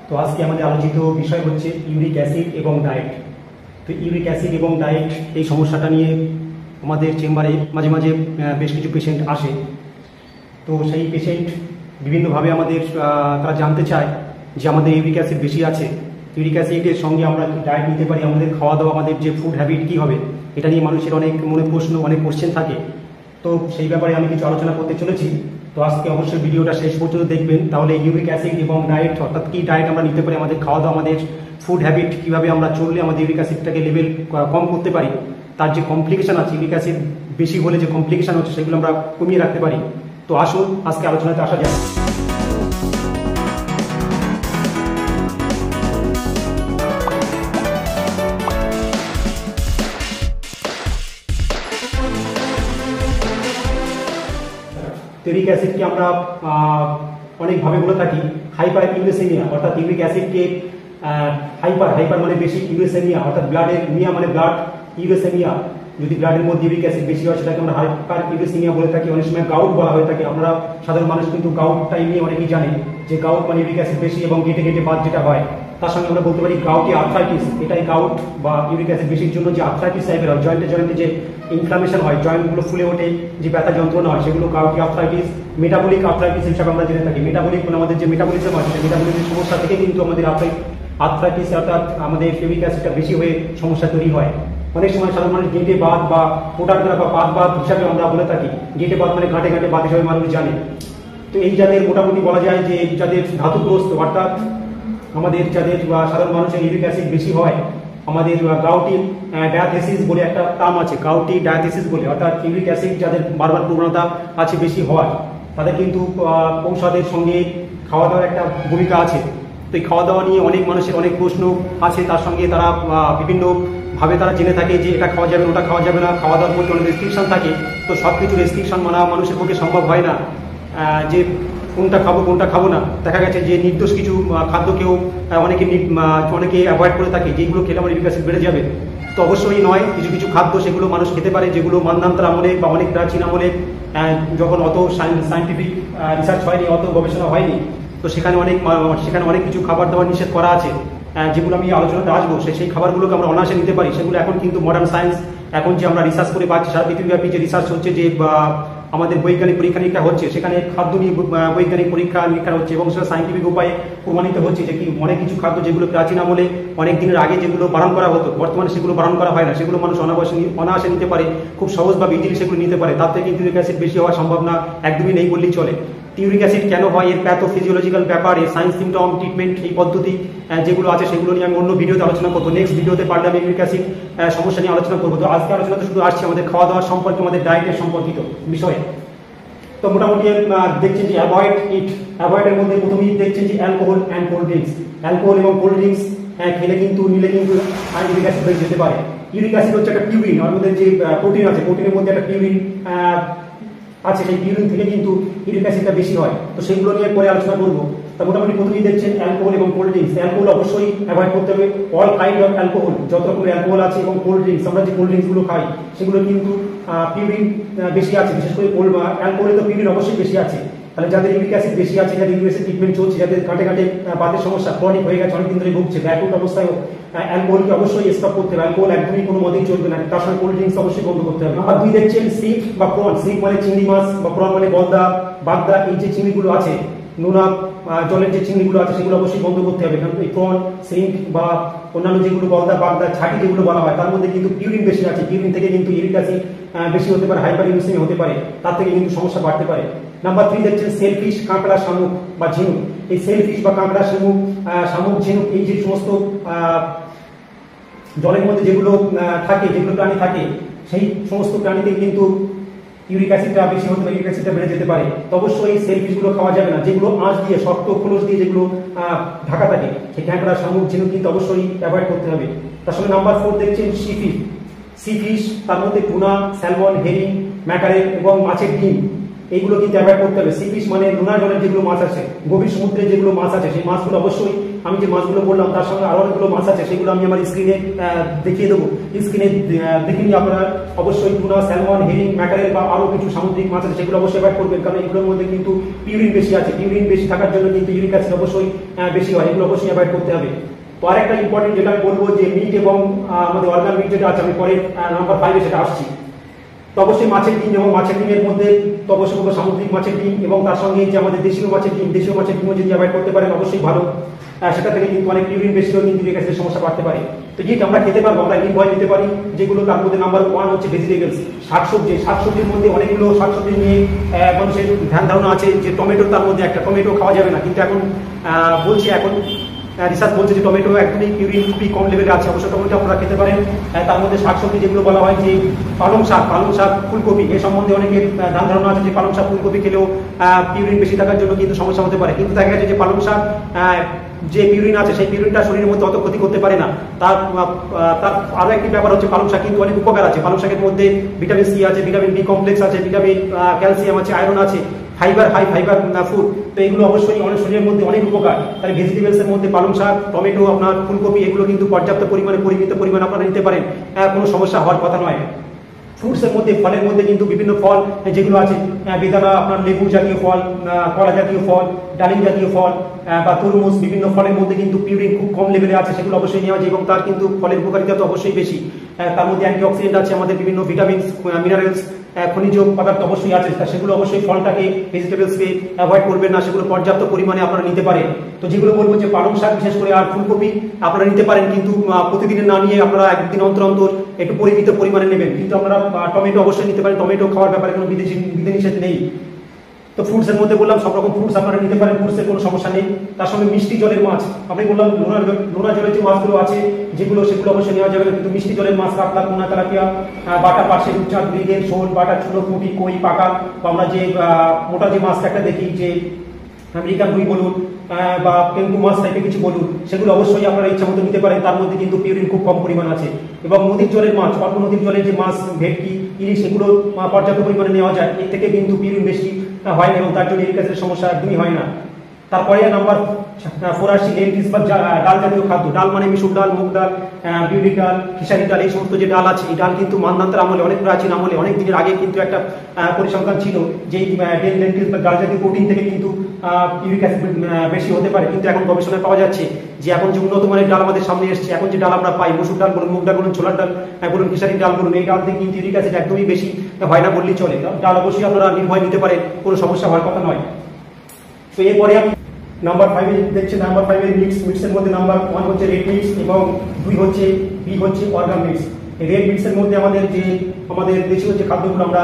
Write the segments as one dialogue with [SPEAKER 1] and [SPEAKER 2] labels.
[SPEAKER 1] তো আজকে আমাদের আলোচিত বিষয় হচ্ছে ইউরিক অ্যাসিড এবং ডায়েট। তো ইউরিক অ্যাসিড এবং ডায়েট এই সমস্যাটা নিয়ে আমাদের চেম্বারে মাঝে মাঝে বেশ কিছু পেশেন্ট আসে। তো সেই পেশেন্ট বিভিন্নভাবে আমাদের তারা জানতে চায় যে আমাদের ইউরিক অ্যাসিড বেশি আছে, ইউরিক অ্যাসিডের সঙ্গে আমরা কি ডায়েট নিতে পারি, আমাদের খাওয়া দাওয়া, আমাদের যে ফুড হ্যাবিট কী হবে, এটা নিয়ে মানুষের অনেক মনে প্রশ্ন, অনেক কোশ্চেন থাকে। তো সেই ব্যাপারে আমি কিছু আলোচনা করতে চলেছি। তো আজকে অবশ্যই ভিডিওটা শেষ পর্যন্ত দেখবেন, তাহলে ইউরিক অ্যাসিড এবং ডায়েট, অর্থাৎ কী ডায়েট আমরা নিতে পারি, আমাদের খাওয়া দাওয়া, আমাদের ফুড হ্যাবিট কীভাবে আমরা চললে আমাদের ইউরিক অ্যাসিডটাকে লেভেল কম করতে পারি, তার যে কমপ্লিকেশন আছে, ইউরিক অ্যাসিড বেশি হলে যে কমপ্লিকেশন হচ্ছে সেগুলো আমরা কমিয়ে রাখতে পারি। তো আসুন আজকে আলোচনাতে আসা যায়। ইউরিক অ্যাসিডকে আমরা অনেকভাবে বলে থাকি হাইপার ইউরেসেমিয়া, অর্থাৎ ইউরিক অ্যাসিডকে হাইপার মানে বেশি, ইউরেসেমিয়া অর্থাৎ ব্লাডের মিয়া মানে ব্লাড, ইউরেসেমিয়া যদি ব্লাডের মধ্যে ইউরিক অ্যাসিড বেশি হয় সেটাকে আমরা হাইপার ইউরেসেমিয়া বলে থাকি। অনেক সময় গাউট বলা হয়ে থাকে। আমরা সাধারণ মানুষ কিন্তু গাউটটাই নিয়ে অনেকেই জানে যে গাউট মানে ইউরিক অ্যাসিড বেশি এবং গেটে গেটে বাদ যেটা হয়, তার সঙ্গে আমরা বলতে পারি গাউটি আর্থ্রাইটিস। এটাই গাউট বা ইউরিক অ্যাসিড বেশির জন্য যে আর্থ্রাইটিস টাইপের হয়, জয়েন্টে যে ইনফ্লামেশন হয়, জয়েন্টগুলো ফুলে ওঠে, যে ব্যথা যন্ত্রণা হয়, সেগুলো গাউটি আর্থ্রাইটিস। মেটাবলিক আর্থ্রাইটিস হিসাবে আমরা জেনে থাকি। মেটাবলিক মানে আমাদের যে মেটাবলিজম হয়, সেই মেটাবলিজমের সমস্যা থেকে কিন্তু আমাদের আর্থ্রাইটিস অর্থাৎ আমাদের ইউরিক অ্যাসিডটা বেশি হয়ে সমস্যা তৈরি হয়। অনেক সময় সাধারণ মানুষ গেটে বাত বা পোটাগ্রা বা পাত বাত হিসাবে আমরা বলে থাকি। গেটে বাত মানে ঘাটে ঘাটে বাত হিসাবে মানুষ জানে। তো এই যাদের মোটামুটি বলা যায় যে যাদের ধাতুগ্রস্ত, অর্থাৎ আমাদের যাদের সাধারণ মানুষের ইউরিক অ্যাসিড বেশি হয়, আমাদের গাউটি ডায়াথেসিস বলে একটা টার্ম আছে, গাউটি ডায়াথেসিস বলে, অর্থাৎ ইউরিক অ্যাসিড যাদের বারবার প্রবণতা আছে বেশি হওয়ার, তাদের কিন্তু ঔষধের সঙ্গে খাওয়া দাওয়ার একটা ভূমিকা আছে। তো এই খাওয়া দাওয়া নিয়ে অনেক মানুষের অনেক প্রশ্ন আছে, তার সঙ্গে তারা বিভিন্নভাবে তারা জেনে থাকে যে এটা খাওয়া যাবে, ওটা খাওয়া যাবে না, খাওয়া দাওয়ার মধ্যে অনেক রেস্ট্রিকশন থাকে। তো সব কিছু রেস্ট্রিকশন মানা মানুষের পক্ষে সম্ভব হয় না, যে কোনটা খাবো কোনটা খাবো না। দেখা গেছে যে নির্দোষ কিছু খাদ্যকেও অনেকে অ্যাভয়েড করে থাকে, যেগুলো খেলে আমার ইউরিক অ্যাসিড বেড়ে যাবে। তো অবশ্যই নয়, কিছু কিছু খাদ্য সেগুলো মানুষ খেতে পারে, যেগুলো মানধান্তর আমলে বা অনেক প্রাচীন আমলে যখন অত সায়েন্টিফিক রিসার্চ হয়নি, অত গবেষণা হয়নি, তো সেখানে অনেক কিছু খাবার দাবার নিষেধ করা আছে, যেগুলো আমি আলোচনাতে আসবো। সেই খাবারগুলোকে আমরা অনায়াসে নিতে পারি। সেগুলো এখন কিন্তু মডার্ন সায়েন্স, এখন যে আমরা রিসার্চ করে পাচ্ছি, সারা পৃথিবীব্যাপী যে রিসার্চ হচ্ছে, যে আমাদের বৈজ্ঞানিক পরীক্ষা নিরীক্ষা হচ্ছে, সেখানে খাদ্য নিয়ে বৈজ্ঞানিক পরীক্ষা নিরীক্ষা হচ্ছে এবং সেটা সাইন্টিফিক উপায়ে প্রমাণিত হচ্ছে যে কি অনেক কিছু খাদ্য যেগুলো প্রাচীন আমলে অনেক দিনের আগে যেগুলো বারণ করা হতো, বর্তমানে সেগুলো বারণ করা হয় না, সেগুলো মানুষ অনায়াসে নিতে পারে, খুব সহজভাবে ইজিলি সেগুলো নিতে পারে। তার থেকে কিন্তু ইউরিক অ্যাসিড বেশি হওয়ার সম্ভাবনা একদমই নেই বললেই চলে। ইউরিক অ্যাসিড কেন হয়, এর প্যাথোফিজিওলজিক্যাল ব্যাপার, এর সায়েন্স, সিমটম, ট্রিটমেন্ট, এই পদ্ধতি যেগুলো আছে সেগুলো নিয়ে আমি অন্য ভিডিওতে আলোচনা করবো। নেক্সট ভিডিওতে পারলে আমি ইউরিক অ্যাসিড সমস্যা নিয়ে আলোচনা করবো। তো আজকে আলোচনাতে শুধু আসছে আমাদের খাওয়া দাওয়ার সম্পর্কে, আমাদের ডায়েটের সম্পর্কিত বিষয়ে। তো মোটামুটি দেখছেন যে অ্যাভয়েডের মধ্যে প্রথমেই দেখছেন যে alcohol and cold drinks. Alcohol এবং কোল্ড ড্রিঙ্কস নিলে কিন্তু ইউরিক অ্যাসিড বেড়ে যেতে পারে। ইউরিক অ্যাসিড হচ্ছে একটা পিউরিন, ওর মধ্যে যে প্রোটিন আছে, প্রোটিনের মধ্যে একটা পিউরিন আছে, সেই পিউরিন থেকে কিন্তু ইউরিক অ্যাসিডটা বেশি হয়। তো সেগুলো নিয়ে পরে আলোচনা করবো। তা মোটামুটি প্রথমেই দেখছেন অ্যালকোহল এবং কোল্ড ড্রিঙ্কস। অ্যালকোহল অবশ্যই অ্যাভয়েড করতে হবে। অল কাইন্ড অফ অ্যালকোহল, যত রকমের অ্যালকোহল আছে, এবং কোল্ড ড্রিঙ্কস, আমরা যে কোল্ড ড্রিঙ্কসগুলো খাই সেগুলো কিন্তু পিউরিন বেশি আছে, বিশেষ করে অ্যালকোহলে তো পিউরিন অবশ্যই বেশি আছে। তাহলে যাদের ইউরিক অ্যাসিড বেশি আছে, যাদের ইউরিক অ্যাসিড ট্রিটমেন্ট চলছে, যাদের ঘাটে ঘাটে বাতের সমস্যা ক্রনিক হয়ে গেছে, অনেকদিন ধরে ভুগছে, ব্যাকুট অবস্থায়, অ্যালকোহলকে অবশ্যই স্টপ করতে হবে। অ্যালকোহল একদমই কোনো মতেই চলবে না। তার সঙ্গে কোল্ড ড্রিঙ্কস অবশ্যই বন্ধ করতে হবে। আর দুই দেখছেন সিপ বা প্রন। সিপ মানে চিংড়ি মাছ, বা প্রন মানে গলদা, বাগদা, এই যে চিংড়িগুলো আছে, নোনা জলের যে চিংড়িগুলো আছে, সেগুলো অবশ্যই বন্ধ করতে হবে। কারণ এই প্রন, সিঙ্ক বা অন্যান্য যেগুলো গলদা, বাগদা, ছাটি যেগুলো বলা হয়, তার মধ্যে কিন্তু পিউরিন বেশি আছে। পিউরিন থেকে কিন্তু ইউরিক অ্যাসিড বেশি হতে পারে, হাইপার ইউরেসেমিয়া হতে পারে, তার থেকে কিন্তু সমস্যা বাড়তে পারে। নাম্বার 3 দেখছেন সেলফিশ, কাঁকড়া, শামুক বা ঝিনুক। এই সেলফিশ বা কাঁকড়া, শামুক, ঝিনুক, এই যে সমস্ত জলের মধ্যে যেগুলো থাকে, যেগুলো প্রাণী থাকে, সেই সমস্ত প্রাণীতে কিন্তু ইউরিক অ্যাসিডটা বেশি হতে পারে, ইউরিক অ্যাসিডটা বেড়ে যেতে পারে। তো অবশ্যই এই সেলফিশগুলো খাওয়া যাবে না, যেগুলো আঁশ দিয়ে, শক্ত খোলস দিয়ে যেগুলো ঢাকা থাকে, সেই কাঁকড়া, শামুক, ঝিনুক কিন্তু অবশ্যই অ্যাভয়েড করতে হবে। তার সঙ্গে নাম্বার 4 দেখছেন সি ফিশ। তার মধ্যে টুনা, স্যালমন, হেরিং, ম্যাকারেল এবং মাছের ডিম, এইগুলো কিন্তু অ্যাভয়েড করতে হবে। সি ফিশ মানে নোনা জলের যেগুলো মাছ আছে, গভীর সমুদ্রে যেগুলো মাছ আছে, সেই মাছগুলো অবশ্যই, আমি যে মাছগুলো বললাম তার সঙ্গে আরো অনেকগুলো মাছ আছে, সেগুলো আমি আমার স্ক্রিনে দেখিয়ে দেবো। স্ক্রিনে দেখে নিয়ে আপনারা অবশ্যই টুনা, স্যালমন, হেরিং, ম্যাকারেল বা আরো কিছু সামুদ্রিক মাছ আছে, সেগুলো অবশ্যই অ্যাভয়েড করবেন, কারণ এগুলোর মধ্যে কিন্তু পিউরিন বেশি আছে। পিউরিন বেশি থাকার জন্য কিন্তু ইউরিক অ্যাসিড অবশ্যই বেশি হয়, এগুলো অবশ্যই অ্যাভয়েড করতে হবে। তো আরেকটা ইম্পর্টেন্ট যেটা আমি বলবো, যে মিট এবং আমাদের অর্গান মিট যেটা আছে, আমি পরে নাম্বার 5 সেটা আসছি। তো অবশ্যই মাছের ডিম, এবং মাছের ডিমের মধ্যে তো অবশ্যই সামুদ্রিক মাছের ডিম এবং তার সঙ্গে যে আমাদের দেশীয় মাছের ডিমও যদি অ্যাভয়েড করতে পারেন অবশ্যই ভালো। সেটা থেকে কিন্তু অনেক পিউরিন বেশি হয়ে কিন্তু ইউরিক অ্যাসিডের সমস্যা বাড়তে পারে। তো যেটা আমরা খেতে পারবো, আমরা নির্ভয় নিতে পারি যেগুলো, তার মধ্যে নাম্বার 1 হচ্ছে ভেজিটেবলস, শাকসবজি। শাকসবজির মধ্যে অনেকগুলো শাকসবজি নিয়ে মানুষের ধ্যান ধারণা আছে যে টমেটো তার মধ্যে একটা, টমেটো খাওয়া যাবে না, কিন্তু এখন বলছি, এখন রিসার্চ বলছে যে টমেটো একদমই পিউরিন খুবই কম লেভেলে আছে। অবশ্য টমেটো আপনারা খেতে পারেন। তার মধ্যে শাকসবজি যেগুলো বলা হয় যে পালং শাক, ফুলকপি, এ সম্বন্ধে অনেকের ধ্যান ধারণা আছে যে পালং শাক, ফুলকপি খেলেও পিউরিন বেশি থাকার জন্য কিন্তু সমস্যা হতে পারে। কিন্তু দেখা গেছে যে পালং শাক যে পিউরিন আছে, সেই পিউরিনটা শরীরের মধ্যে অত ক্ষতি করতে পারে না। তার আরো একটি ব্যাপার হচ্ছে পালং শাক কিন্তু অনেক উপকার আছে। পালং শাকের মধ্যে ভিটামিন সি আছে, ভিটামিন বি কমপ্লেক্স আছে, ভিটামিন ক্যালসিয়াম আছে, আয়রন আছে, ফাইবার, হাই ফাইবার ফুড। তো এগুলো অবশ্যই অনেক শরীরের মধ্যে অনেক উপকার। তাই ভেজিটেবলস এর মধ্যে পালং শাক, টমেটো, আপনার ফুলকপি, এগুলো কিন্তু পর্যাপ্ত পরিমাণে, পরিমিত পরিমাণে আপনারা নিতে পারেন, কোনো সমস্যা হওয়ার কথা নয়। ফ্রুটসের মধ্যে, ফলের মধ্যে কিন্তু বিভিন্ন ফল যেগুলো আছে, বেদানা, আপনার লেবু জাতীয় ফল, কলা জাতীয় ফল, ডালিম জাতীয় ফল বা তরমুজ, বিভিন্ন ফলের মধ্যে কিন্তু পিউরিন খুব কম লেভেলে আছে, সেগুলো অবশ্যই নেওয়া যায় এবং তার কিন্তু ফলের উপকারিতা তো অবশ্যই বেশি। তার মধ্যে অ্যান্টিঅক্সিডেন্ট আছে, আমাদের বিভিন্ন ভিটামিনস, মিনারেলস, খনিজ পদার্থ অবশ্যই আছে, সেগুলো অবশ্যই ফলটাকে, ভেজিটেবলসকে অ্যাভয়েড করবেন না, সেগুলো পর্যাপ্ত পরিমাণে আপনারা নিতে পারেন। তো যেগুলো বলবো যে পালং শাক বিশেষ করে আর ফুলকপি আপনারা নিতে পারেন, কিন্তু প্রতিদিনে না নিয়ে আপনারা একদিন অন্তর অন্তর একটু পরিমিত পরিমাণে নেবেন। কিন্তু আপনারা টমেটো অবশ্যই নিতে পারেন, টমেটো খাওয়ার ব্যাপারে কোনো বিধিনিষেধ নেই। তো ফ্রুটস এর মধ্যে বললাম সব রকম ফ্রুটস আপনারা নিতে পারেন, ফ্রুটসের কোনো সমস্যা নেই। তার সঙ্গে মিষ্টি জলের মাছ, আমি বললাম নোনা জলের যে মাছগুলো আছে যেগুলো, সেগুলো অবশ্যই নেওয়া যাবে না, কিন্তু মিষ্টি জলের মাছ, কাতলা, পোনা, তেলাপিয়া, বাটা, পার্শে, রূপচাঁদ, মৃগেল, শোল, বাটা, চুনো, পুঁটি, কই, পাকা, বা আমরা যে মোটা যে মাছটা একটা দেখি, যে আমেরিকান রুই বলুন বা পেঙ্কু মাছ টাইপের কিছু বলুন, সেগুলো অবশ্যই আপনারা ইচ্ছা মতো নিতে পারেন। তার মধ্যে কিন্তু পিউরিন খুব কম পরিমাণ আছে। এবং নদীর জলের মাছ, অল্প নদীর জলের যে মাছ, ভেটকি, ইলিশ, সেগুলো পর্যাপ্ত পরিমাণে নেওয়া যায়, এর থেকে কিন্তু পিউরিন বেশি হয় না এবং তার জন্য ইউরিক অ্যাসিডের সমস্যা একদমই হয় না। তারপরে নাম্বার 4 আসি লেন্টিলস বা ডাল জাতীয় খাদ্য। ডাল মানে মিশুর ডাল, মুগ ডাল, বিউলির ডাল, খেসারি ডাল, এই সমস্ত যে ডাল আছে, এই ডাল কিন্তু মানদান্তের আমলে, অনেক প্রাচীন আমলে, অনেক দিনের আগে কিন্তু একটা পরিসংখ্যান ছিল যে লেন্টিলস বা ডাল জাতীয় প্রোটিন থেকে কিন্তু ইউরিক অ্যাসিড বেশি হতে পারে। কিন্তু এখন গবেষণায় পাওয়া যাচ্ছে যে এখন যে উন্নত মানের ডাল আমাদের সামনে এসছে, এখন যে ডাল আমরা পাই, মসুর ডাল বলুন, মুগ ডাল বলুন, ছোলার ডাল বলুন, খেসারি ডাল বলুন, এই ডাল থেকে কিন্তু ইউরিক অ্যাসিড একদমই বেশি হয় না বললেই চলে। ডাল অবশ্যই আপনারা নির্ভয় নিতে পারেন, কোনো সমস্যা হওয়ার কথা নয়। তো এরপরে আমি নাম্বার 5 দেখছি, নাম্বার 5 এর মিক্সের মধ্যে নাম্বার 1 হচ্ছে রেড মিক্স এবং 2 হচ্ছে অর্গান মিক্স। এই রেড মিক্সের মধ্যে আমাদের দেশীয় যে খাদ্যগুলো আমরা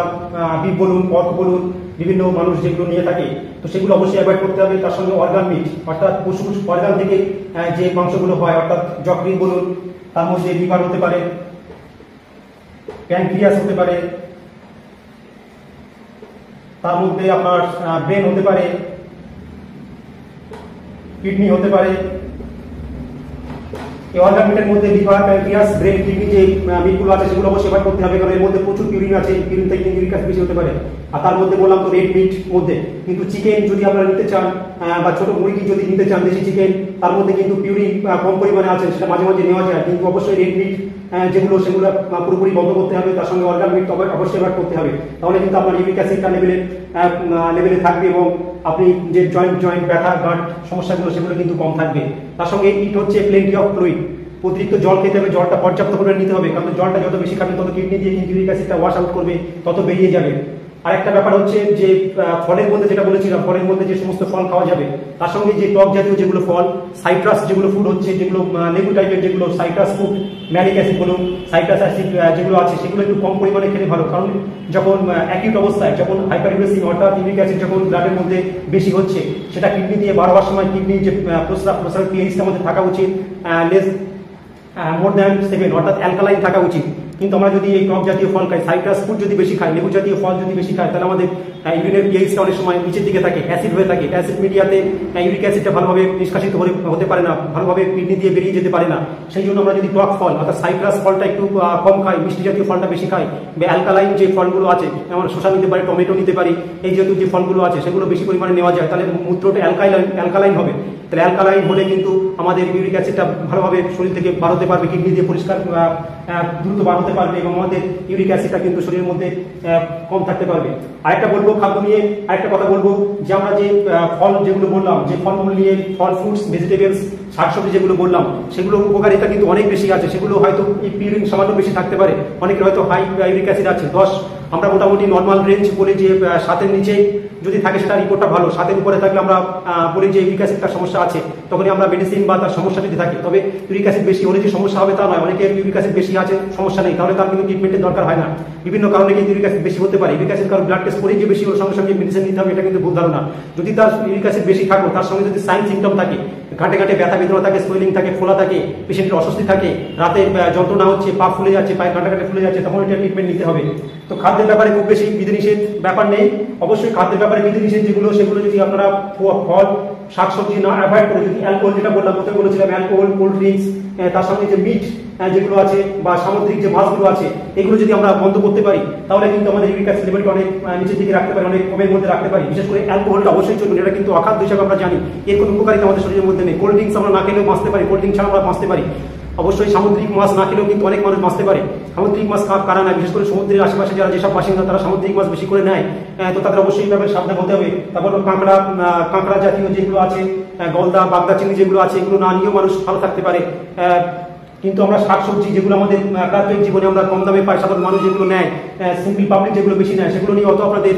[SPEAKER 1] বিফ বলুন, পর্ক বলুন, বিভিন্ন মানুষ যেগুলো নিয়ে থাকে, তো সেগুলো অবশ্যই অ্যাভয়েড করতে হবে। তার সঙ্গে অর্গান মিট, অর্থাৎ পশু অর্গান থেকে যে মাংসগুলো হয়, অর্থাৎ যকৃৎ বলুন, তার মধ্যে লিভার হতে পারে, প্যানক্রিয়াস হতে পারে, তার মধ্যে আপনার ব্রেন হতে পারে, কিডনি হতে পারে। এই অর্গান মিটের মধ্যে লিভার, প্যানক্রিয়াস, ব্রেন, কিডনি যে মিটগুলো আছে সেগুলো অবশ্যই অ্যাভয়েড করতে হবে, কারণ এর মধ্যে প্রচুর পিউরিন আছে, পিউরিন থেকে ইউরিক অ্যাসিড বেশি হতে পারে। আর তার মধ্যে বললাম তো রেড মিট মধ্যে কিন্তু চিকেন যদি আপনারা নিতে চান বা ছোট মুরগি যদি নিতে চান, দেশি চিকেন, তার মধ্যে কিন্তু পিউরিন কম পরিমাণে আছে, সেটা মাঝে মাঝে নেওয়া যায়, কিন্তু অবশ্যই রেড মিট যেগুলো সেগুলো পুরোপুরি বন্ধ করতে হবে। তার সঙ্গে অর্গান মিট অবশ্যই অ্যাভয়েড করতে হবে, তাহলে কিন্তু আপনার ইউরিক অ্যাসিডটা লেভেলে থাকবে এবং আপনি যে জয়েন্ট ব্যথা, গাঁট সমস্যাগুলো সেগুলো কিন্তু কম থাকবে। তার সঙ্গে ইট হচ্ছে প্লেন্টি অফ ফ্লুইড, অতিরিক্ত জল খেতে হবে, জলটা পর্যাপ্ত পরিমাণে নিতে হবে, কারণ জলটা যত বেশি খাবেন তত কিডনি দিয়ে কিন্তু ইউরিক অ্যাসিডটা ওয়াশ আউট করবে, তত বেরিয়ে যাবে। আরেকটা ব্যাপার হচ্ছে যে ফলের মধ্যে যেটা বলেছিলাম, ফলের মধ্যে যে সমস্ত ফল খাওয়া যাবে, তার সঙ্গে যে টক জাতীয় যেগুলো ফল, সাইট্রাস যেগুলো ফুড হচ্ছে, যেগুলো লেবু টাইপের যেগুলো সাইট্রাস ফুড, ম্যালিক অ্যাসিড বলুন, সাইট্রাস অ্যাসিড যেগুলো আছে, সেগুলো একটু কম পরিমাণে খেলে ভালো। কারণ যখন অ্যাকিউট অবস্থায়, যখন হাইপারগ্লিসেমিক অর্থাৎ ইউরিক অ্যাসিড যখন ব্লাডের মধ্যে বেশি হচ্ছে, সেটা কিডনি দিয়ে বার হওয়ার সময় কিডনি যে প্রস্রাব পিএইচটার মধ্যে থাকা উচিত মোর দ্যান 7, অর্থাৎ অ্যালকালাইন থাকা উচিত। কিন্তু আমরা যদি এই টক জাতীয় ফল খাই, সাইট্রাস ফ্রুট যদি বেশি খাই, লেবু জাতীয় ফল যদি বেশি খাই, তাহলে আমাদের ইউরিনের পিএইচটা অনেক সময় নিচের দিকে থাকে, অ্যাসিড হয়ে থাকে। অ্যাসিড মিডিয়াতে ইউরিক অ্যাসিডটা ভালোভাবে নিষ্কাশিত হতে পারে না, ভালোভাবে কিডনি দিয়ে বেরিয়ে যেতে পারে না। সেই জন্য আমরা যদি টক ফল অর্থাৎ সাইট্রাস ফলটা একটু কম খাই, মিষ্টি জাতীয় ফলটা বেশি খাই, বা অ্যালকালাইন যে ফলগুলো আছে, আমরা শসা নিতে পারি, টমেটো নিতে পারি, এই জাতীয় যে ফলগুলো আছে সেগুলো বেশি পরিমাণে নেওয়া যায়, তাহলে মূত্রটা অ্যালকালাইন হবে। তাহলে অ্যালকালাইন হলে কিন্তু আমাদের ইউরিক অ্যাসিডটা ভালোভাবে শরীর থেকে বার হতে পারবে, কিডনি দিয়ে পরিষ্কার দ্রুত বার হতে পারবে, এবং আমাদের ইউরিক অ্যাসিডটা কিন্তু শরীরের মধ্যে কম থাকতে পারবে। আরেকটা বলবো খাদ্য নিয়ে, আরেকটা কথা বলবো যে আমরা যে ফল যেগুলো বললাম, যে ফলগুলো নিয়ে ফল, ফ্রুটস, ভেজিটেবলস, শাকসবজি যেগুলো বললাম, সেগুলো উপকারিতা কিন্তু অনেক বেশি আছে। সেগুলো হয়তো পিউরিন সামান্য বেশি থাকতে পারে, অনেকের হয়তো হাই ইউরিক অ্যাসিড আছে 10, আমরা মোটামুটি নর্মাল রেঞ্জ বলি যে 7-এর নিচে যদি থাকে সেটা রিপোর্টটা ভালো, 7-এর উপরে থাকলে আমরা বলি যে ইউরিক অ্যাসিডটার সমস্যা আছে, তখনই আমরা মেডিসিন বা তার সমস্যা যদি থাকে। তবে ইউরিক অ্যাসিড বেশি হলে যে সমস্যা হবে তা নয়, অনেকের ইউরিক অ্যাসিড বেশি আছে সমস্যা নেই, তাহলে তার কিন্তু ট্রিটমেন্টের দরকার হয় না। বিভিন্ন কারণে কিন্তু ইউরিক অ্যাসিড বেশি হতে পারে। ইউরিক অ্যাসিড কারণ ব্লাড টেস্ট করে যে বেশি ওর সঙ্গে সঙ্গে মেডিসিন নিতে হবে, এটা কিন্তু ভুল ধারণা। যদি তার ইউরিক অ্যাসিড বেশি থাকো, তার সঙ্গে যদি সাইন সিমটম থাকে, ঘাটে ঘাটে ব্যথা বেদনা থাকে, সোয়েলিং থাকে, ফোলা থাকে, পেশেন্টের অস্বস্তি থাকে, রাতে যন্ত্রণা হচ্ছে, পা ফুলে যাচ্ছে, পায়ে ঘাটে ঘাটে ফুলে যাচ্ছে, তখন এটা ট্রিটমেন্ট নিতে হবে। তো খাদ্যের ব্যাপারে খুব বেশি বিধিনিষেধ ব্যাপার নেই। অবশ্যই খাদ্যের ব্যাপারে বিধিনিষেধ যেগুলো, সেগুলো যদি আপনারা ফল, শাকসবজি না অ্যাভয়েড করে, যদি অ্যালকোহল, যেটা বললাম প্রথমে বলেছিলাম, অ্যালকোহল, কোল্ড ড্রিঙ্কস, তার সঙ্গে যে মিট যেগুলো আছে বা সামুদ্রিক যে মাছগুলো আছে, এগুলো যদি আমরা বন্ধ করতে পারি, তাহলে কিন্তু আমাদের ইউরিক অ্যাসিড লেভেলটা অনেক নিচের দিকে রাখতে পারি, অনেক কমের মধ্যে রাখতে পারি। বিশেষ করে অ্যালকোহলটা অবশ্যই চলবে, এটা কিন্তু অখাদ্য হিসাবে আমরা জানি, এর কোনো উপকারিতা আমাদের শরীরের মধ্যে নেই। কোল্ড ড্রিঙ্কস আমরা না খেলেও বাঁচতে পারি, কোল্ড ড্রিঙ্ক ছাড়া আমরা বাঁচতে পারি। অবশ্যই সামুদ্রিক মাছ না খেলেও কিন্তু অনেক মানুষ বাঁচতে পারে। সামুদ্রিক মাছ কারা না, বিশেষ করে সমুদ্রের আশেপাশে যারা যেসব বাসিন্দা, তারা সামুদ্রিক মাছ বেশি করে নেয়, তো তাদের অবশ্যই এইভাবে সাবধান হতে হবে। তারপর কাঁকড়া জাতীয় যেগুলো আছে, গলদা, বাগদা চিংড়ি যেগুলো আছে, এগুলো না নিয়েও মানুষ ভালো থাকতে পারে। কিন্তু আমরা শাকসবজি যেগুলো আমাদের প্রাত্যহিক জীবনে আমরা কম দামে পাই, সাধারণ মানুষ যেগুলো নেয়, সিম্পল পাবলিক যেগুলো বেশি নেয়, সেগুলো নিয়ে অত আপনাদের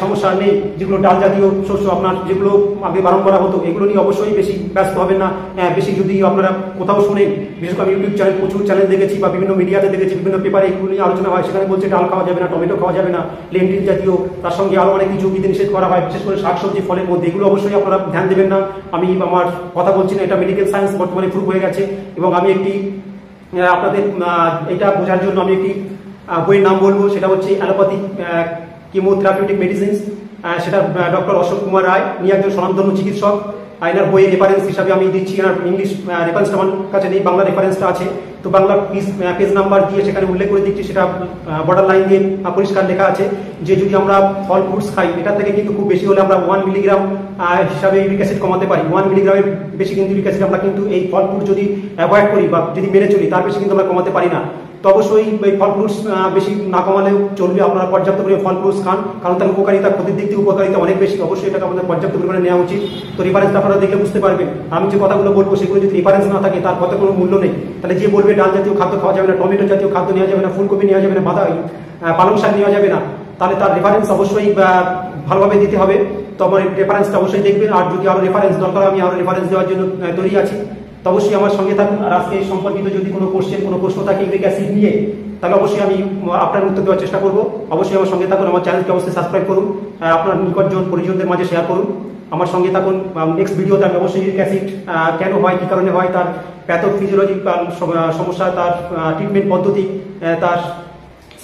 [SPEAKER 1] সমস্যা নেই। যেগুলো ডাল জাতীয় শস্য আপনার যেগুলো আগে বারণ করা হতো, এগুলো নিয়ে অবশ্যই বেশি ব্যস্ত হবেন না। বেশি যদি আপনারা কোথাও শুনেন, বিশেষ করে ইউটিউব চ্যানেল, প্রচুর চ্যানেল দেখেছি বা বিভিন্ন মিডিয়াতে দেখেছি, বিভিন্ন পেপারে এগুলো নিয়ে আলোচনা হয়, সেখানে বলছে ডাল খাওয়া যাবে না, টমেটো খাওয়া যাবে না, লেন্টিল জাতীয়, তার সঙ্গে আরও অনেক কিছু বিধিনিষেধ করা হয়, বিশেষ করে শাকসবজি, ফলের মধ্যে। এগুলো অবশ্যই আপনারা ধ্যান দেবেন না। আমি আমার কথা বলছি না, এটা মেডিকেল সায়েন্স বর্তমানে প্রুভ হয়ে গেছে। এবং আমি একটি আপনাদের এটা বোঝার জন্য আমি একটি বইয়ের নাম বলবো, সেটা হচ্ছে অ্যালোপ্যাথিক কেমোথেরাপিউটিক মেডিসিনস। সেটা ডক্টর অশোক কুমার রায়, উনি একজন স্বনামধন্য চিকিৎসক। এনার বইয়ের রেফারেন্স হিসাবে আমি দিচ্ছি, এনার ইংলিশ রেফারেন্সটা আমার কাছে নেই, বাংলা রেফারেন্সটা আছে। তো বাংলা পেজ নাম্বার দিয়ে সেখানে উল্লেখ করে দিচ্ছি, সেটা বর্ডার লাইন দিয়ে পরিষ্কার লেখা আছে যে যদি আমরা ফল ফ্রুটস খাই, এটা থেকে কিন্তু খুব বেশি হলে আমরা 1 মিলিগ্রাম হিসাবে ইউরিক অ্যাসিড কমাতে পারি। 1 মিলিগ্রামের বেশি কিন্তু ইউরিক অ্যাসিড আমরা কিন্তু এই ফল ফ্রুট যদি অ্যাভয়েড করি বা যদি মেনে চলি, তার বেশি কিন্তু আমরা কমাতে পারি না। তো অবশ্যই এই ফল ফ্রুটস বেশি না কমালেও চলবে, আপনারা পর্যাপ্ত পরিমাণে ফল ফ্রুটস খান, কারণ তার উপকারিতা, ক্ষতির দিক থেকে উপকারিতা অনেক বেশি। অবশ্যই এটাকে আমাদের পর্যাপ্ত পরিমাণে নেওয়া উচিত। তো রেফারেন্স আপনারা দেখে বুঝতে পারবেন। আমি যে কথাগুলো বলবো সেগুলো যদি রেফারেন্স না থাকে, তার কত কোনো মূল্য নেই। তাহলে যে বলবে ডাল জাতীয় খাদ্য খাওয়া যাবে না, টমেটো জাতীয় খাদ্য নেওয়া যাবে না, ফুলকপি নেওয়া যাবে না, পালং শাক নেওয়া যাবে না, তাহলে তার রেফারেন্স অবশ্যই ভালোভাবে দিতে হবে। তো আমার রেফারেন্সটা অবশ্যই দেখবেন। আর যদি আরও রেফারেন্স দরকার, আমি আরও রেফারেন্স দেওয়ার জন্য তৈরি আছি। তো অবশ্যই আমার সঙ্গে থাকুন। আর আজকে এই সম্পর্কিত যদি কোনো প্রশ্ন থাকে ইউরিক অ্যাসিড নিয়ে, তাহলে অবশ্যই আমি আপনার উত্তর দেওয়ার চেষ্টা করবো। অবশ্যই আমার সঙ্গে থাকুন, আমার চ্যানেলকে অবশ্যই সাবস্ক্রাইব করুন, আপনার নিকটজন পরিজনদের মাঝে শেয়ার করুন। আমার সঙ্গে থাকুন। নেক্সট ভিডিওতে আমি অবশ্যই ইউরিক অ্যাসিড কেন হয়, কী কারণে হয়, তার প্যাথোফিজিওলজিক্যাল সমস্যা, তার ট্রিটমেন্ট পদ্ধতি, তার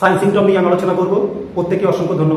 [SPEAKER 1] সাইন সিমটম নিয়ে আমি আলোচনা করবো। প্রত্যেকে অসংখ্য ধন্যবাদ।